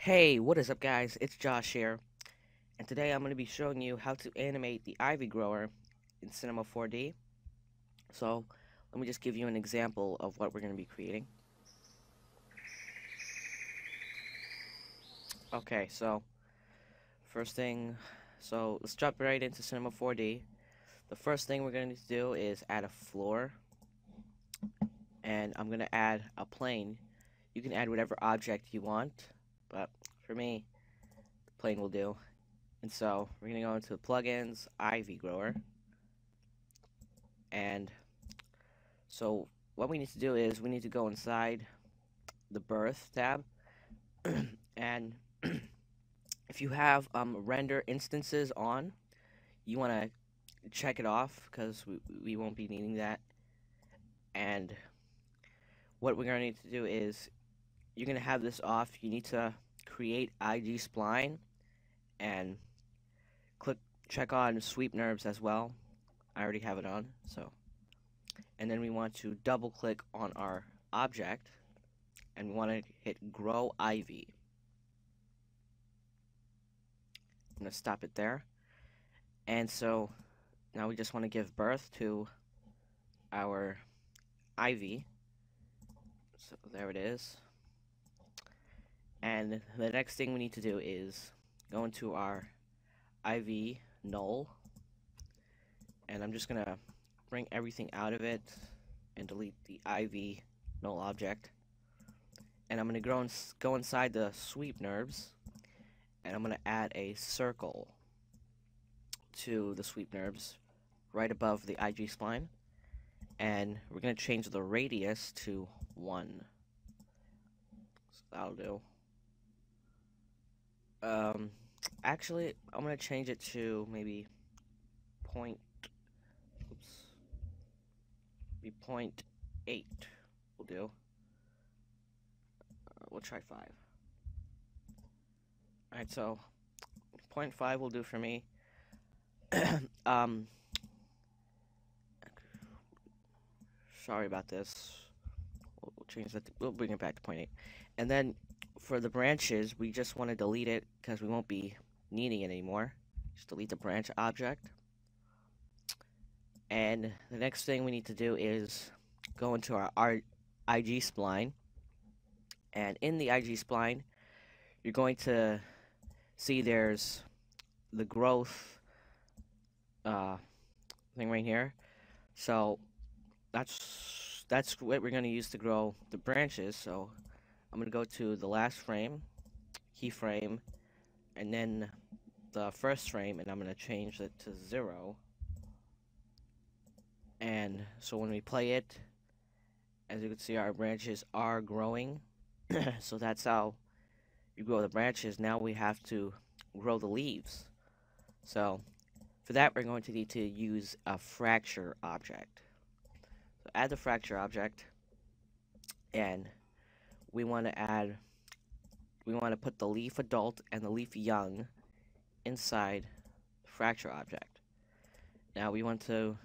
Hey, what is up guys? It's Josh here, and today I'm going to be showing you how to animate the ivy grower in Cinema 4D. So, let me just give you an example of what we're going to be creating. Okay, so, first thing, let's jump right into Cinema 4D. The first thing we're going to do is add a floor, and I'm going to add a plane. You can add whatever object you want, but for me, the plane will do. And so, we're going to go into plugins, ivy grower, and so what we need to do is we need to go inside the birth tab and if you have render instances on, you want to check it off because we won't be needing that. And what we're going to need to do is you're going to have this off. You need to create IG spline and check on sweep nerves as well. I already have it on, so. And then we want to double click on our object and we want to hit grow ivy. I'm going to stop it there. And so now we just want to give birth to our ivy. So there it is. And the next thing we need to do is go into our ivy null. And I'm just going to bring everything out of it and delete the ivy null object. And I'm going to go inside the sweep nerves. And I'm going to add a circle to the sweep nerves right above the IG spline. And we're going to change the radius to 1. So that'll do. Actually, I'm going to change it to maybe point, maybe 0.8 will do. We'll try 5. Alright, so 0.5 will do for me. Sorry about this. We'll change that. We'll bring it back to 0.8. And then for the branches, we just want to delete it because we won't be needing it anymore. Just delete the branch object. And the next thing we need to do is go into our IG spline. And in the IG spline, you're going to see there's the growth thing right here. So that's what we're going to use to grow the branches. So I'm going to go to the last frame, keyframe, and then the first frame, and I'm going to change it to 0. And so when we play it, as you can see, our branches are growing. So that's how you grow the branches. Now we have to grow the leaves. So for that, we're going to need to use a fracture object. So add the fracture object, and we want to put the leaf adult and the leaf young inside the fracture object. Now we want to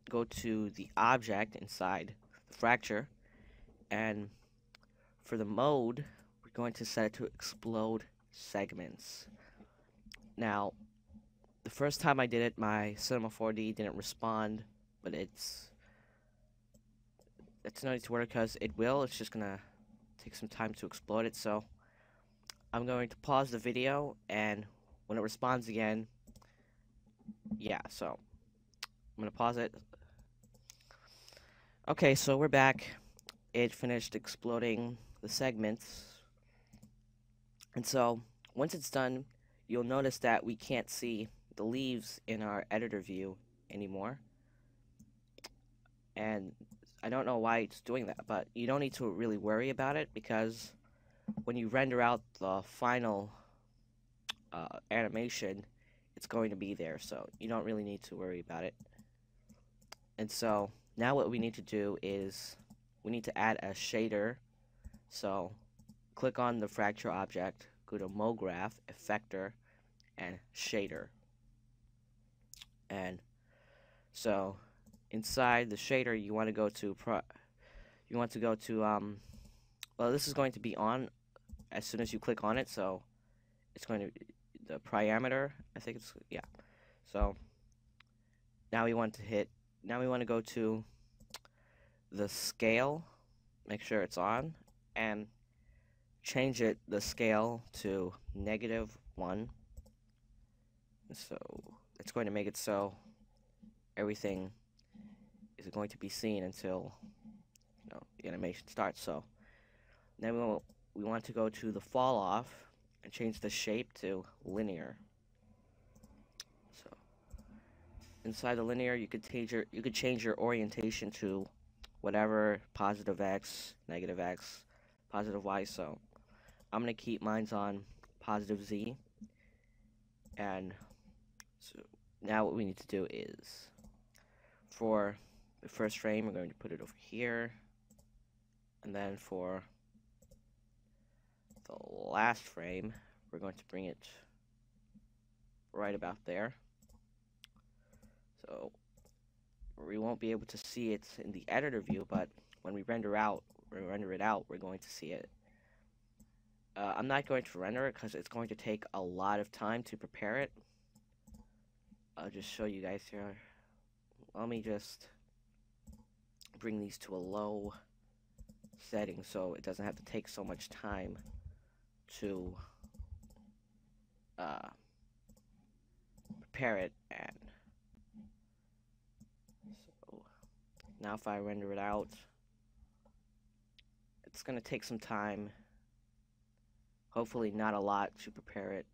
go to the object inside the fracture, and for the mode, we're going to set it to explode segments. Now, the first time I did it, my Cinema 4D didn't respond, but it's no need to worry because it will. It's just gonna take some time to explode it. So I'm going to pause the video, and when it responds again, yeah. So I'm gonna pause it. Okay, so we're back. It finished exploding the segments, and so once it's done, you'll notice that we can't see the leaves in our editor view anymore. And I don't know why it's doing that, but you don't need to really worry about it because when you render out the final animation, it's going to be there, so you don't really need to worry about it. And so now what we need to do is we need to add a shader. So click on the fracture object, go to MoGraph, Effector, and Shader. And so inside the shader, you want to go to well, this is going to be on as soon as you click on it. So it's going to the parameter. I think it's yeah. So now we want to hit. Now we want to go to the scale. Make sure it's on and change it the scale to -1. So it's going to make it so everything is going to be seen until the animation starts. So then we want to go to the fall off and change the shape to linear. So inside the linear, you could change your orientation to whatever, positive X, negative X, positive Y. So I'm gonna keep mine's on positive Z. And so now what we need to do is for the first frame, we're going to put it over here. And then for the last frame, we're going to bring it right about there. So we won't be able to see it in the editor view, but when we render it out, we're going to see it. I'm not going to render it because it's going to take a lot of time to prepare it. I'll just show you guys here. Let me just bring these to a low setting so it doesn't have to take so much time to prepare it. And so now if I render it out, it's going to take some time. Hopefully not a lot to prepare it.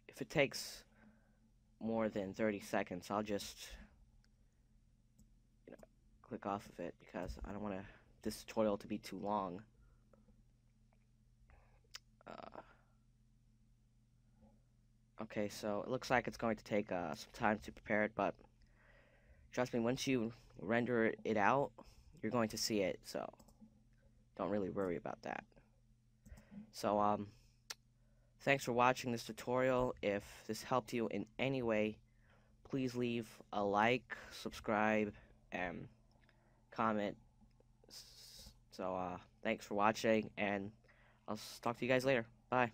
If it takes more than 30 seconds, I'll just click off of it because I don't want this tutorial to be too long. Okay, so it looks like it's going to take some time to prepare it, but trust me, once you render it out, you're going to see it, so don't really worry about that. So, thanks for watching this tutorial. If this helped you in any way, please leave a like, subscribe, and comment. So, thanks for watching, and I'll talk to you guys later. Bye.